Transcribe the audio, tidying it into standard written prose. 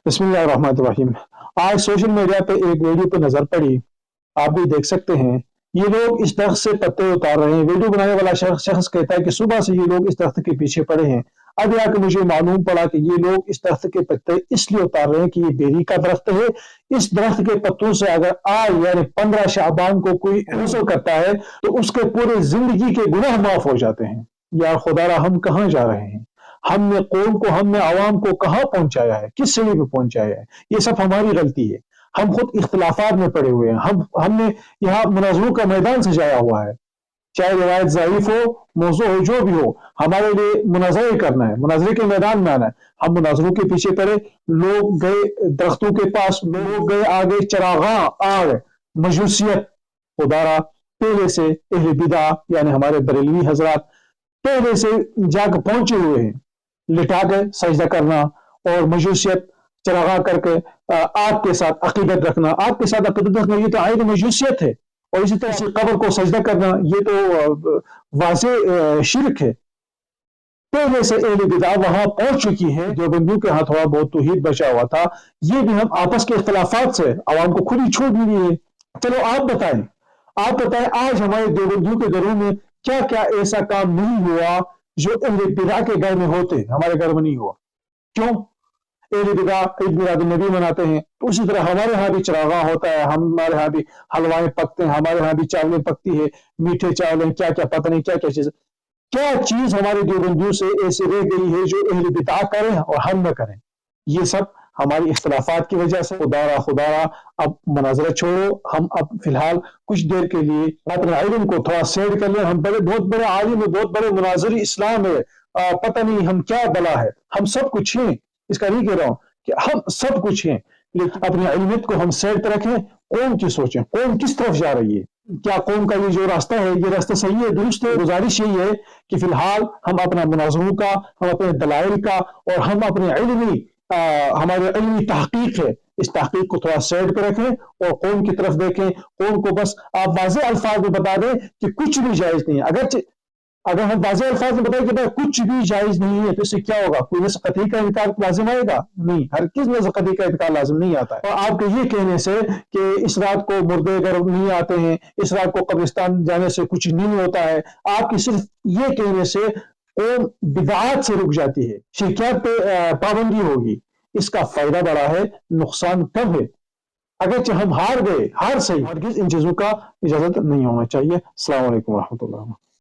बिस्मिल्लाहिर्रहमानिर्रहीम। आज social media पे एक वीडियो पे नजर पड़ी, आप भी देख सकते हैं। ये लोग इस दरख्त से पत्ते उतार रहे हैं। वीडियो बनाने वाला शख्स कहता है कि सुबह से ये लोग इस दरख्त के पीछे पड़े हैं। अब आके मुझे मालूम पड़ा कि ये लोग इस दरख्त के पत्ते इसलिए उतार रहे हैं कि ये बेरी का दरख्त है। इस दरख्त के पत्तों से अगर आज यानी 15 शाबान को कोई गुस्ल करता है तो उसके पूरे जिंदगी के गुनाह माफ हो जाते हैं। यार खुदारा, हम कहाँ जा रहे हैं? हमने कौम को, हमने आवाम को कहाँ पहुंचाया है, किस सीढ़ी पे पहुंचाया है? ये सब हमारी गलती है। हम खुद इख्तिलाफात में पड़े हुए हैं। हमने यहाँ मुनाजरों का मैदान सजाया हुआ है। चाहे रिवायत ज़ईफ हो, मौजू हो, जो भी हो, हमारे लिए मुनाजरा ही करना है, मुनाजरे के मैदान में आना है। हम मुनाजरों के पीछे पड़े, लोग गए दरख्तों के पास, लोग गए आगे चरागां आग मजूसियत। खुदारा, पहले से अहले बिदा यानी हमारे बरेलवी हजरात पहले से जाकर पहुंचे हुए हैं। लिटा के सजदा करना और मजूसियत चरागा करके आग के साथ अकीदत रखना, आग के साथ अकीदत रखना, ये तो आयन मजूसियत है। और इसी तरह से कब्र को सजदा करना, ये तो वाज़े शिरक है। पहले से अहले बिदा वहां पहुंच चुकी है। जो बंदियों के हाथ थोड़ा बहुत तौहीद बचा हुआ था, ये भी हम आपस के इख्तिलाफात से आवाम को खुद ही छोड़ दी है। चलो आप बताएं आज हमारे देवबंदियों के घरों में क्या क्या ऐसा काम नहीं हुआ जो अहले बिदा के घर में होते, हमारे घर में नहीं हुआ? क्यों? अहले बिदा ईद मिलाद नबी मनाते हैं, तो उसी तरह हमारे यहाँ भी चरागा होता है, हमारे यहाँ भी हलवाएं पकते हैं, हमारे यहाँ भी चावलें पकती है, मीठे चावलें, क्या क्या पता नहीं क्या क्या चीज हमारे देवबंदियों से ऐसी रह गई है जो अहले बिदा करें और हम न करें। ये सब हमारी इख्तिलाफात की वजह से। खुदारा अब मुनाजरा छोड़ो, हम अब फिलहाल कुछ देर के लिए अपने इल्म को थोड़ा सेड कर लें। हम बहुत बड़े आलिम है, बहुत बड़े मुनाजरी इस्लाम है, पता नहीं हम क्या बला है। हम सब कुछ हैं, इसका नहीं कह रहा हूँ कि हम सब कुछ हैं, लेकिन अपनी इल्मियत को हम सेड रखें। कौन की सोचें, कौन किस तरफ जा रही है, क्या कौम का ये जो रास्ता है, ये रास्ता सही है, दुरुस्त है? गुजारिश यही है कि फिलहाल हम अपना मुनाजरों का, हम अपने दलाइल का और हम अपने हमारे इल्मी तहकीक है, इस तहकीक को थोड़ा साइड पे रखें और कौम की तरफ देखें। कौम को बस आप वाज़े अल्फाज में बता दें कि कुछ भी जायज नहीं है। अगर हम वाज़े अल्फाज में बताएं कि भाई कुछ भी जायज नहीं है, तो इससे क्या होगा? कोई नस्ख़ क़तई का इनकार लाजिम आएगा? नहीं, हर किस नस्ख़ क़तई का इनकार लाजिम नहीं आता है। और आपके ये कहने से कि इस रात को मुर्दे अगर नहीं आते हैं, इस रात को कब्रिस्तान जाने से कुछ नहीं होता है, आपकी सिर्फ ये कहने से कौम बिदअत से रुक जाती है, शिरकियत पे पाबंदी होगी। इसका फायदा बड़ा है, नुकसान कम है। अगर हम हार गए, हार सही, हरगिज़ इन चीजों का इजाजत नहीं होना चाहिए। अस्सलाम वालेकुम रहमतुल्लाह।